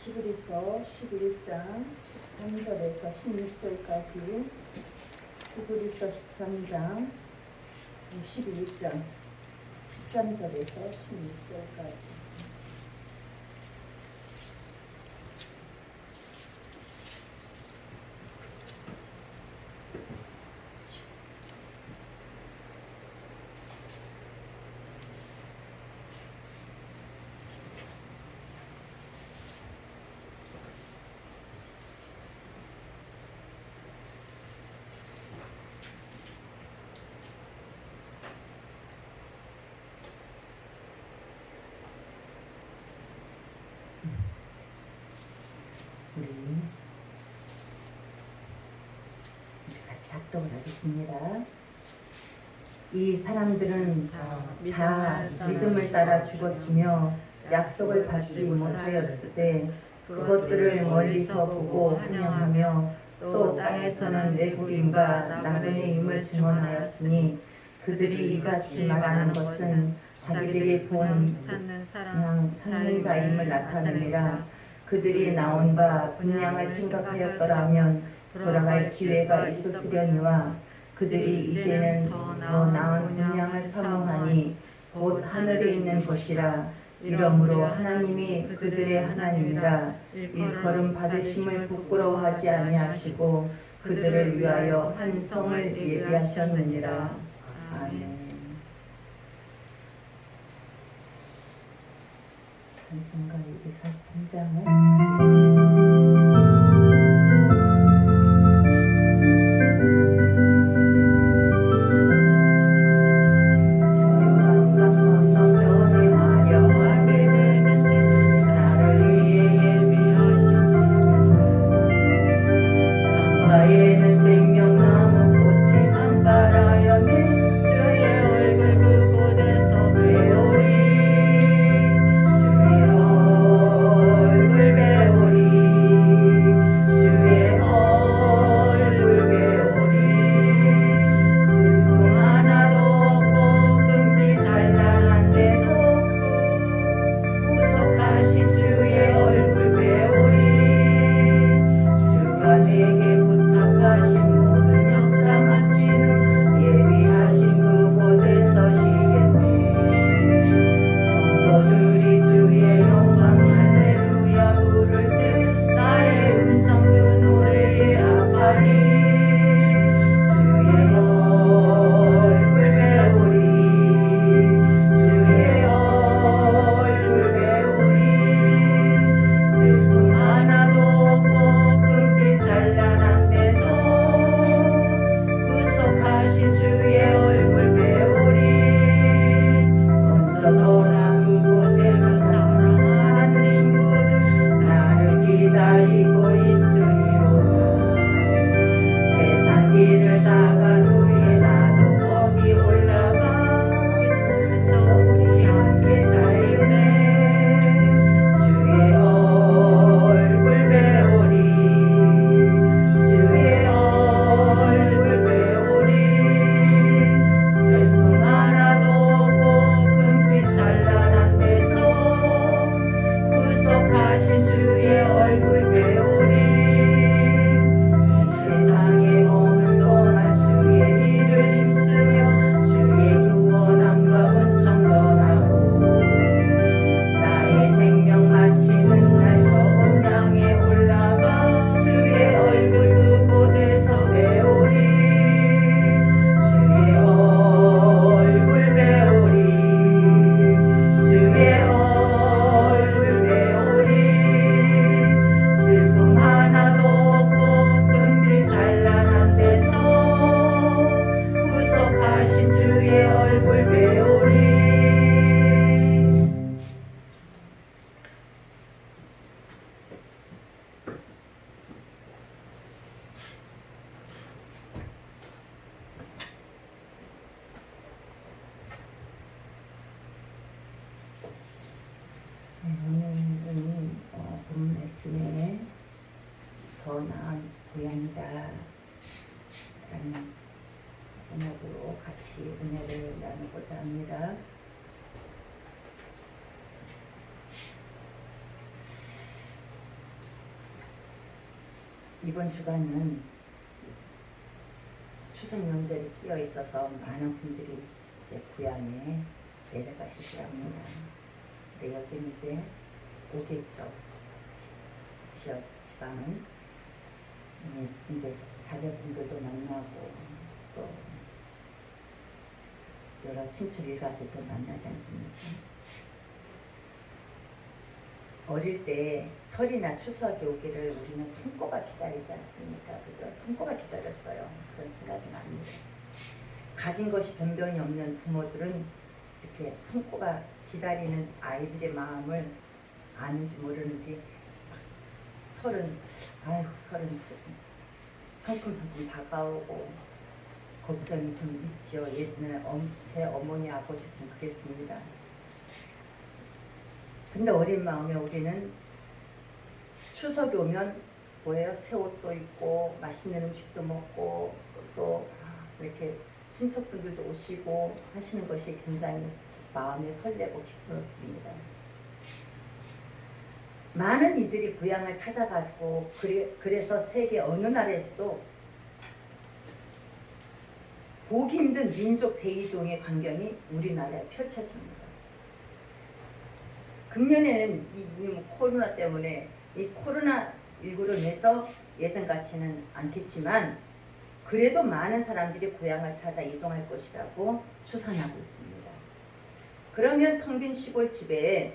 히브리서 11장 13절에서 16절까지, 히브리서 13장 11장 13절에서 16절까지. 우리 같이 합독을 하겠습니다. 이 사람들은 다 믿음을 따라 죽었으며 약속을 받지 못하였을 때 그것들을 멀리서 보고 환영하며 또 땅에서는 외국인과 나그네임을 증언하였으니 그들이 이같이 말하는 것은 자기들이 본 그냥 찾는 자임을 나타내니라. 그들이 나온 바 분량을 생각하였더라면 돌아갈 기회가 있었으려니와 그들이 이제는 더 나은 분량을 사모하니 곧 하늘에 있는 것이라. 이러므로 하나님이 그들의 하나님이라 일컬음 받으심을 부끄러워하지 아니하시고 그들을 위하여 한 성을 예비하셨느니라. 아멘. 찬송가 243장을 하겠습니다. 오늘은 본 말씀에 더 나은 고향이다 라는 제목으로 같이 은혜를 나누고자 합니다. 이번 주간은 추석 명절이 끼어 있어서 많은 분들이 이제 고향에 내려가시지 합니다. 근데 여기는 이제 오겠죠. 지역 지방은 이제 자제분들도 만나고 또 여러 친척 일가들도 만나지 않습니까? 어릴 때 설이나 추석이 오기를 우리는 손꼽아 기다리지 않습니까? 그죠? 손꼽아 기다렸어요. 그런 생각이 납니다. 가진 것이 변변이 없는 부모들은 이렇게 손꼽아 기다리는 아이들의 마음을 아는지 모르는지 설은 성큼성큼 다가오고 걱정이 좀 있죠. 옛날에 제 어머니 아버지도 그랬습니다. 근데 어린 마음에 우리는 추석이 오면 뭐예요? 새 옷도 입고 맛있는 음식도 먹고 또 이렇게 친척분들도 오시고 하시는 것이 굉장히 마음에 설레고 기뻤습니다. 많은 이들이 고향을 찾아가고 그래서 세계 어느 나라에서도 보기 힘든 민족 대이동의 광경이 우리나라에 펼쳐집니다. 금년에는 이 코로나 때문에 이 코로나19로 인해서 예상같지는 않겠지만 그래도 많은 사람들이 고향을 찾아 이동할 것이라고 추산하고 있습니다. 그러면 텅 빈 시골집에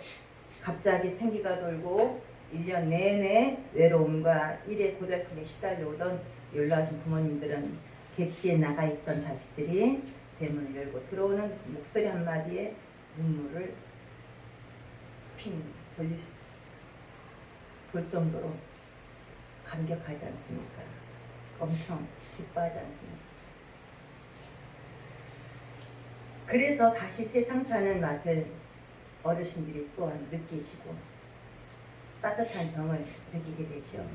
갑자기 생기가 돌고 1년 내내 외로움과 일의 고달픔에 시달려오던 연로하신 부모님들은 객지에 나가 있던 자식들이 대문을 열고 들어오는 목소리 한마디에 눈물을 핑 돌 정도로 감격하지 않습니까? 엄청 기뻐하지 않습니까? 그래서 다시 세상 사는 맛을 어르신들이 또한 느끼시고 따뜻한 정을 느끼게 되죠.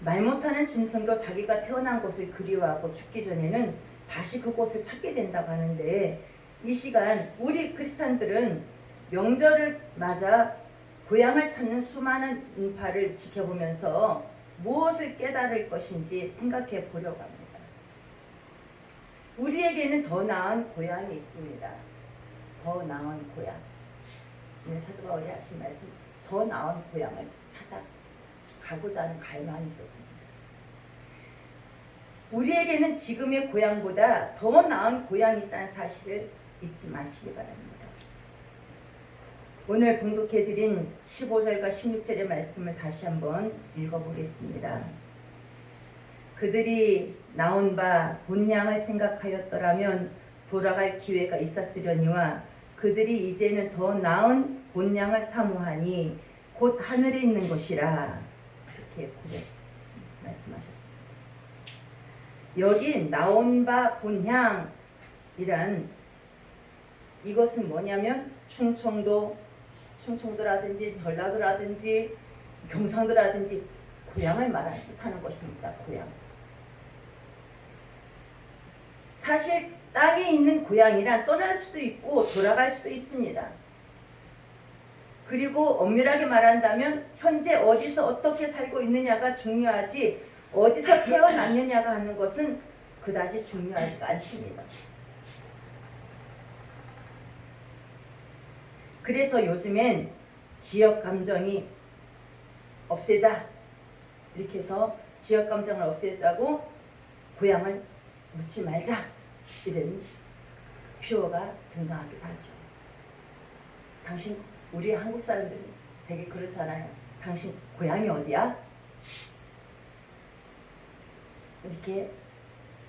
말 못하는 짐승도 자기가 태어난 곳을 그리워하고 죽기 전에는 다시 그곳을 찾게 된다고 하는데 이 시간 우리 크리스찬들은 명절을 맞아 고향을 찾는 수많은 인파를 지켜보면서 무엇을 깨달을 것인지 생각해 보려고 합니다. 우리에게는 더 나은 고향이 있습니다. 더 나은 고향. 사도 바울이 하신 말씀, 더 나은 고향을 찾아가고자 하는 갈망이 있었습니다. 우리에게는 지금의 고향보다 더 나은 고향이 있다는 사실을 잊지 마시기 바랍니다. 오늘 봉독해드린 15절과 16절의 말씀을 다시 한번 읽어보겠습니다. 그들이 나온 바 본 양을 생각하였더라면 돌아갈 기회가 있었으려니와 그들이 이제는 더 나은 본 양을 사모하니 곧 하늘에 있는 것이라 그렇게 말씀하셨습니다. 여기 나온 바 본 향이란 이것은 뭐냐면 충청도라든지 전라도라든지 경상도라든지 고향을 말하는 뜻하는 것입니다. 고향. 사실 땅에 있는 고향이란 떠날 수도 있고 돌아갈 수도 있습니다. 그리고 엄밀하게 말한다면 현재 어디서 어떻게 살고 있느냐가 중요하지 어디서 태어났느냐가 하는 것은 그다지 중요하지가 않습니다. 그래서 요즘엔 지역 감정이 없애자 이렇게 해서 지역 감정을 없애자고 고향을 묻지 말자 이런 표어가 등장하기도 하죠. 당신 우리 한국 사람들은 되게 그렇잖아요. 당신 고향이 어디야? 이렇게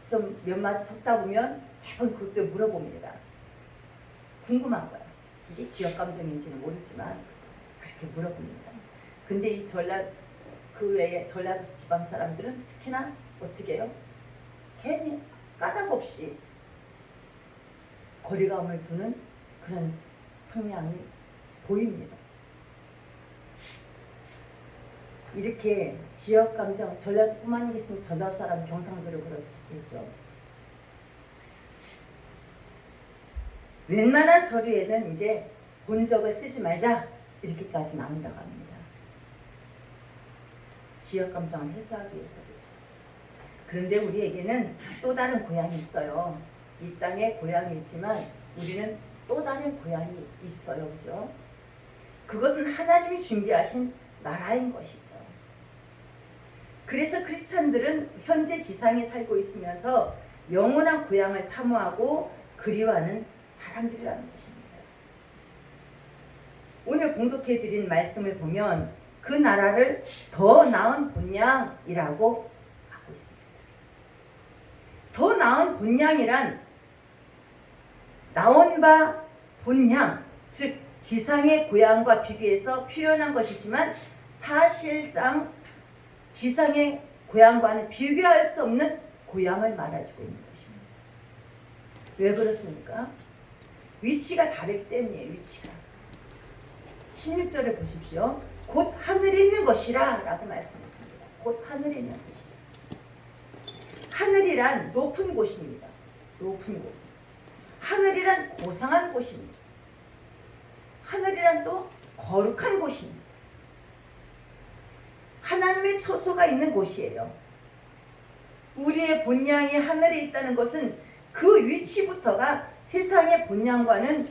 좀 몇 마디 섞다 보면 매번 그렇게 물어봅니다. 궁금한 거야. 이게 지역 감정인지는 모르지만 그렇게 물어봅니다. 근데 이 그 외에 전라도 지방 사람들은 특히나 어떻게 해요? 괜히 까닭 없이 거리감을 두는 그런 성향이 보입니다. 이렇게 지역 감정, 전라도뿐만 아니겠으면 전라도 사람 경상도를 그러겠죠. 웬만한 서류에는 이제 본적을 쓰지 말자 이렇게까지 나온다고 합니다. 지역 감정을 해소하기 위해서겠죠. 그런데 우리에게는 또 다른 고향이 있어요. 이 땅에 고향이 있지만 우리는 또 다른 고향이 있어요. 그죠? 그것은 하나님이 준비하신 나라인 것이죠. 그래서 크리스찬들은 현재 지상에 살고 있으면서 영원한 고향을 사모하고 그리워하는 사람들이라는 것입니다. 오늘 봉독해드린 말씀을 보면 그 나라를 더 나은 본향이라고 하고 있습니다. 더 나은 본향이란 나온 바 본향, 즉 지상의 고향과 비교해서 표현한 것이지만 사실상 지상의 고향과는 비교할 수 없는 고향을 말해주고 있는 것입니다. 왜 그렇습니까? 위치가 다르기 때문이에요. 위치가. 16절에 보십시오. 곧 하늘에 있는 것이라 라고 말씀했습니다. 곧 하늘에 있는 것이라. 하늘이란 높은 곳입니다. 높은 곳. 하늘이란 고상한 곳입니다. 하늘이란 또 거룩한 곳입니다. 하나님의 처소가 있는 곳이에요. 우리의 본향이 하늘에 있다는 것은 그 위치부터가 세상의 본향과는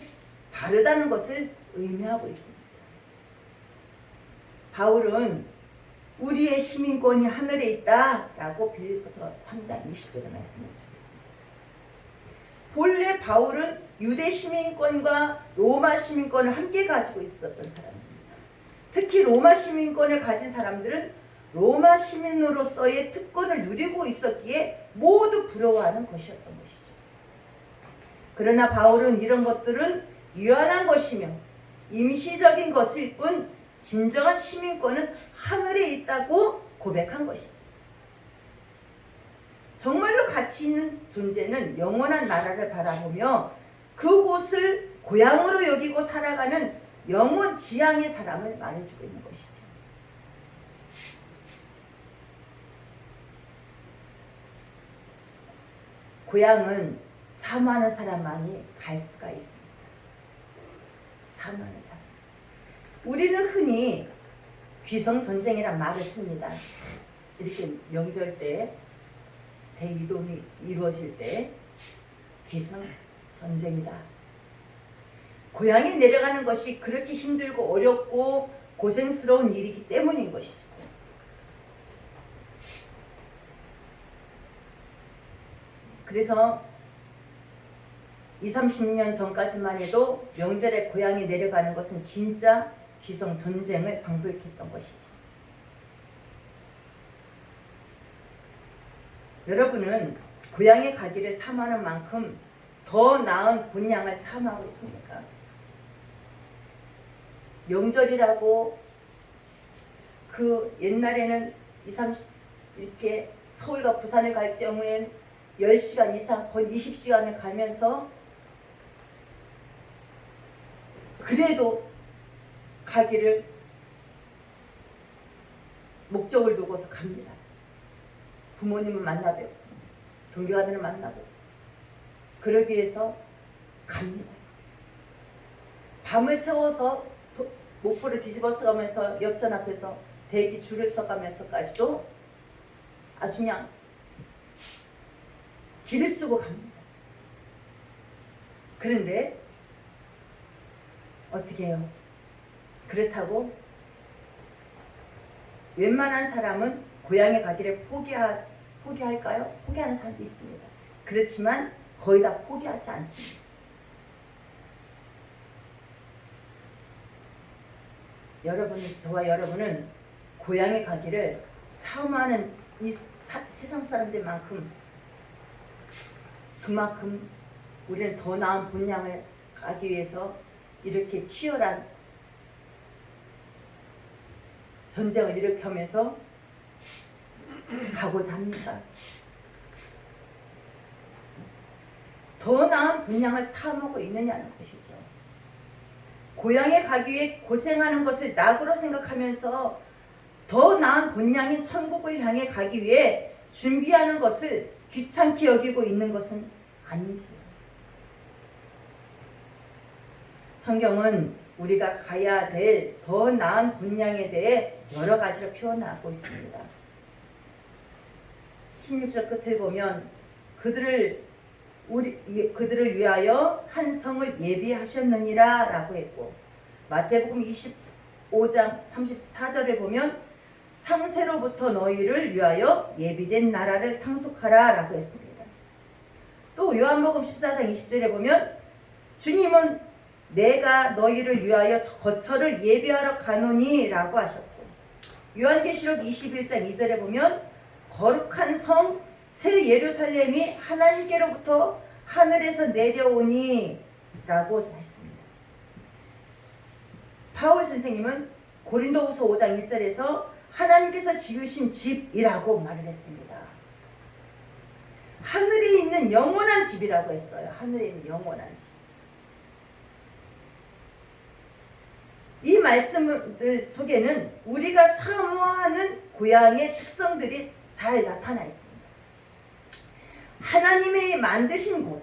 다르다는 것을 의미하고 있습니다. 바울은 우리의 시민권이 하늘에 있다라고 빌립보서 3장 20절에 말씀해주고 있습니다. 본래 바울은 유대 시민권과 로마 시민권을 함께 가지고 있었던 사람입니다. 특히 로마 시민권을 가진 사람들은 로마 시민으로서의 특권을 누리고 있었기에 모두 부러워하는 것이었던 것이죠. 그러나 바울은 이런 것들은 유한한 것이며 임시적인 것일 뿐 진정한 시민권은 하늘에 있다고 고백한 것입니다. 정말로 가치 있는 존재는 영원한 나라를 바라보며 그곳을 고향으로 여기고 살아가는 영원 지향의 사람을 말해주고 있는 것이죠. 고향은 사모하는 사람만이 갈 수가 있습니다. 사모하는 사람. 우리는 흔히 귀성전쟁이란 말을 씁니다. 이렇게 명절 때 대이동이 이루어질 때 귀성전쟁이다. 고향에 내려가는 것이 그렇게 힘들고 어렵고 고생스러운 일이기 때문인 것이죠. 그래서 20-30년 전까지만 해도 명절에 고향에 내려가는 것은 진짜 귀성전쟁을 방불케했던 것이죠. 여러분은 고향에 가기를 사모하는 만큼 더 나은 본향을 사모하고 있습니까? 명절이라고 그 옛날에는 20-30 이렇게 서울과 부산을 갈 경우에는 10시간 이상 거의 20시간을 가면서 그래도 가기를 목적을 두고서 갑니다. 부모님을 만나뵙고 동교관들을 만나고 그러기 위해서 갑니다. 밤을 새워서 목포를 뒤집어서 가면서 역전 앞에서 대기 줄을 서가면서까지도 아주 그냥 길을 쓰고 갑니다. 그런데 어떻게 해요? 그렇다고 웬만한 사람은 고향에 가기를 포기할까요? 포기하는 사람도 있습니다. 그렇지만 거의 다 포기하지 않습니다. 저와 여러분은 고향에 가기를 사모하는 이 세상 사람들만큼 그만큼 우리는 더 나은 본향을 가기 위해서 이렇게 치열한 전쟁을 일으켜면서 가고자 합니다. 더 나은 본향을 사모하고 있느냐는 것이죠. 고향에 가기 위해 고생하는 것을 낙으로 생각하면서 더 나은 본향인 천국을 향해 가기 위해 준비하는 것을 귀찮게 여기고 있는 것은 아닌지요. 성경은 우리가 가야 될 더 나은 본향에 대해 여러 가지로 표현하고 있습니다. 16절 끝을 보면 그들을 위하여 한 성을 예비하셨느니라 라고 했고, 마태복음 25장 34절에 보면 창세로부터 너희를 위하여 예비된 나라를 상속하라 라고 했습니다. 또 요한복음 14장 20절에 보면 주님은 내가 너희를 위하여 거처를 예비하러 가노니 라고 하셨고, 요한계시록 21장 2절에 보면 거룩한 성 새 예루살렘이 하나님께로부터 하늘에서 내려오니 라고 했습니다. 바울 선생님은 고린도후서 5장 1절에서 하나님께서 지으신 집이라고 말을 했습니다. 하늘에 있는 영원한 집이라고 했어요. 하늘에 있는 영원한 집. 이 말씀들 속에는 우리가 사모하는 고향의 특성들이 잘 나타나 있습니다. 하나님의 만드신 곳,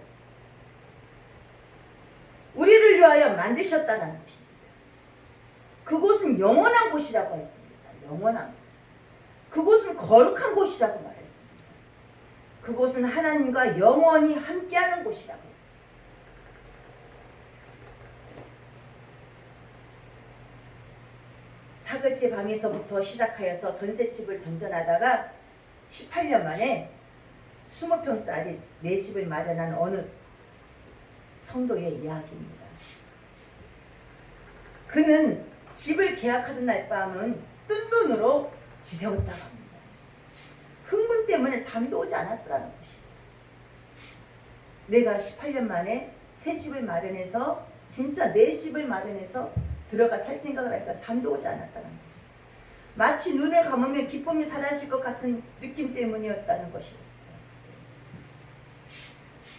우리를 위하여 만드셨다는 것입니다. 그곳은 영원한 곳이라고 했습니다. 영원한 곳. 그곳은 거룩한 곳이라고 말했습니다. 그곳은 하나님과 영원히 함께하는 곳이라고 했습니다. 사글세 방에서부터 시작하여서 전셋집을 전전하다가 18년 만에 20평짜리 내 집을 마련한 어느 성도의 이야기입니다. 그는 집을 계약하던 날 밤은 뜬 눈으로 지새웠다고 합니다. 흥분 때문에 잠도 오지 않았더라는 것이에요. 내가 18년 만에 새 집을 마련해서 진짜 내 집을 마련해서 들어가 살 생각을 하니까 잠도 오지 않았다는 것이에요. 마치 눈을 감으면 기쁨이 사라질 것 같은 느낌 때문이었다는 것이었어요.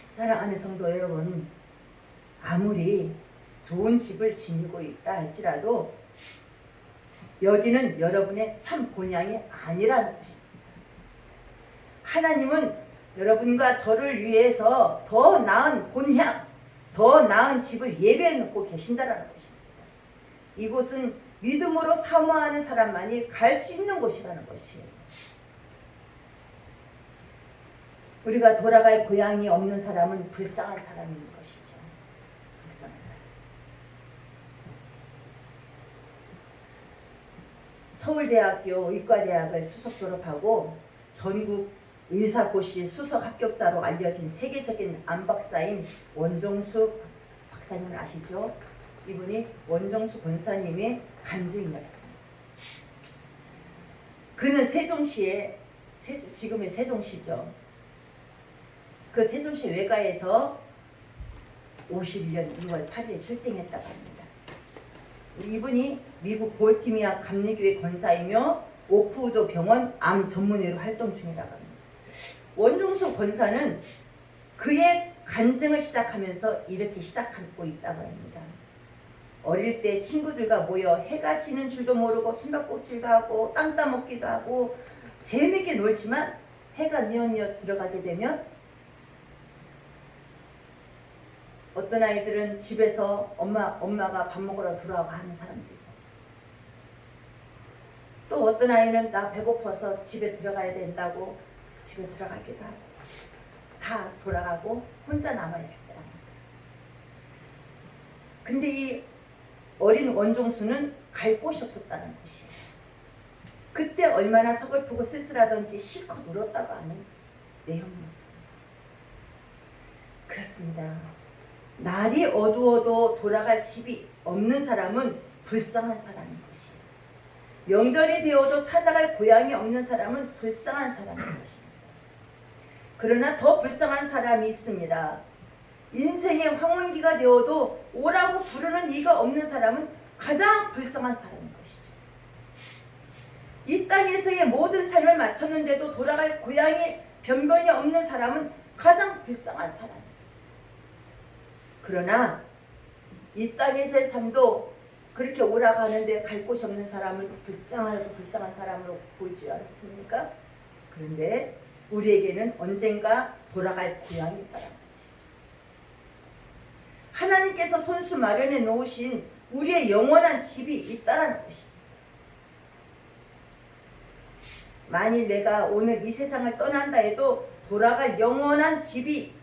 사랑하는 성도 여러분, 아무리 좋은 집을 지니고 있다 할지라도 여기는 여러분의 참 본향이 아니라는 것입니다. 하나님은 여러분과 저를 위해서 더 나은 본향, 더 나은 집을 예배해 놓고 계신다는 것입니다. 이곳은 믿음으로 사모하는 사람만이 갈 수 있는 곳이라는 것이에요. 우리가 돌아갈 고향이 없는 사람은 불쌍한 사람인 것이죠. 불쌍한 사람. 서울대학교 의과대학을 수석 졸업하고 전국 의사고시 수석 합격자로 알려진 세계적인 안박사인 원종수 박사님을 아시죠? 이분이 원종수 권사님의 간증이었습니다. 그는 세종시에, 지금의 세종시죠. 그 세종시 외가에서 51년 2월 8일에 출생했다고 합니다. 이분이 미국 볼티미아 감리교회 권사이며 오크우드 병원 암 전문의로 활동 중이라고 합니다. 원종수 권사는 그의 간증을 시작하면서 이렇게 시작하고 있다고 합니다. 어릴 때 친구들과 모여 해가 지는 줄도 모르고 숨바꼭질도 하고 땅 따먹기도 하고 재미있게 놀지만 해가 뉘엿뉘엿 들어가게 되면 어떤 아이들은 집에서 엄마가 밥 먹으러 돌아오고 하는 사람도 있고, 또 어떤 아이는 나 배고파서 집에 들어가야 된다고 집에 들어가기도 하고, 다 돌아가고 혼자 남아있을 때랍니다. 근데 이 어린 원종수는 갈 곳이 없었다는 것이에요. 그때 얼마나 서글프고 쓸쓸하던지 실컷 울었다고 하는 내용이었습니다. 그렇습니다. 날이 어두워도 돌아갈 집이 없는 사람은 불쌍한 사람인 것이에요. 명절이 되어도 찾아갈 고향이 없는 사람은 불쌍한 사람인 것입니다. 그러나 더 불쌍한 사람이 있습니다. 인생의 황혼기가 되어도 오라고 부르는 이가 없는 사람은 가장 불쌍한 사람인 것이죠. 이 땅에서의 모든 삶을 마쳤는데도 돌아갈 고향이 변변이 없는 사람은 가장 불쌍한 사람입니다. 그러나 이 땅에서의 삶도 그렇게 오라가는데 갈 곳이 없는 사람은 불쌍한 사람으로 보이지 않습니까? 그런데 우리에게는 언젠가 돌아갈 고향이 있다는 것이죠. 하나님께서 손수 마련해 놓으신 우리의 영원한 집이 있다라는 것입니다. 만일 내가 오늘 이 세상을 떠난다 해도 돌아갈 영원한 집이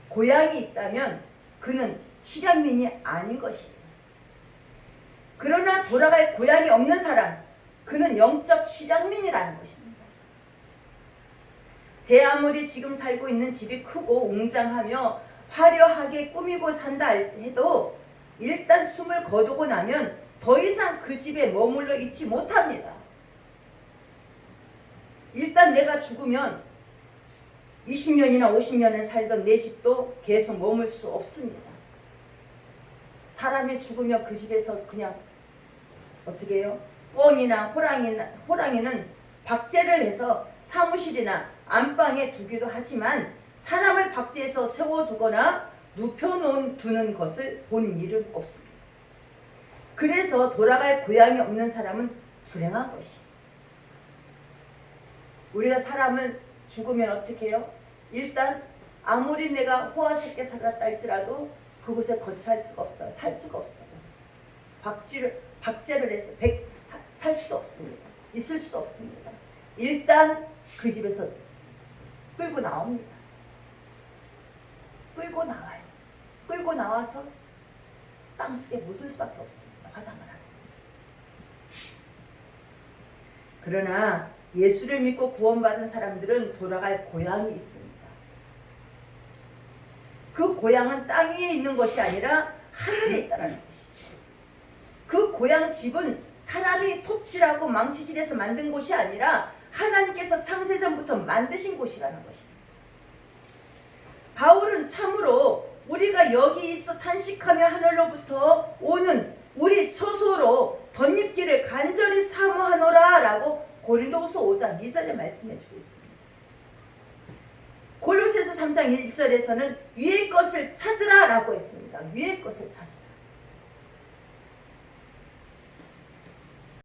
고향이 있다면 그는 실향민이 아닌 것입니다. 그러나 돌아갈 고향이 없는 사람, 그는 영적 실향민이라는 것입니다. 제 아무리 지금 살고 있는 집이 크고 웅장하며 화려하게 꾸미고 산다 해도 일단 숨을 거두고 나면 더 이상 그 집에 머물러 있지 못합니다. 일단 내가 죽으면 20년이나 50년을 살던 내 집도 계속 머물 수 없습니다. 사람이 죽으면 그 집에서 그냥 어떻게 해요? 꿩이나 호랑이는 박제를 해서 사무실이나 안방에 두기도 하지만 사람을 박제해서 세워두거나 눕혀두는 것을 본 일은 없습니다. 그래서 돌아갈 고향이 없는 사람은 불행한 것이에요. 우리가 사람은 죽으면 어떻게 해요? 일단 아무리 내가 호화롭게 살았다 할지라도 그곳에 거처할 수가 없어요. 살 수가 없어요. 박제를 해서 살 수도 없습니다. 있을 수도 없습니다. 일단 그 집에서 끌고 나옵니다. 끌고 나와요. 끌고 나와서 땅속에 묻을 수밖에 없습니다. 화장을 하는 거죠. 그러나 예수를 믿고 구원받은 사람들은 돌아갈 고향이 있습니다. 그 고향은 땅 위에 있는 것이 아니라 하늘에 있다는 것이죠. 그 고향 집은 사람이 톱질하고 망치질해서 만든 곳이 아니라 하나님께서 창세전부터 만드신 곳이라는 것입니다. 바울은 참으로 우리가 여기 있어 탄식하며 하늘로부터 오는 우리 초소로 덧입기를 간절히 사모하노라 라고 고린도후서 5장 2절에 말씀해 주고 있습니다. 골로새서 3장 1절에서는 위의 것을 찾으라 라고 했습니다. 위의 것을 찾으라.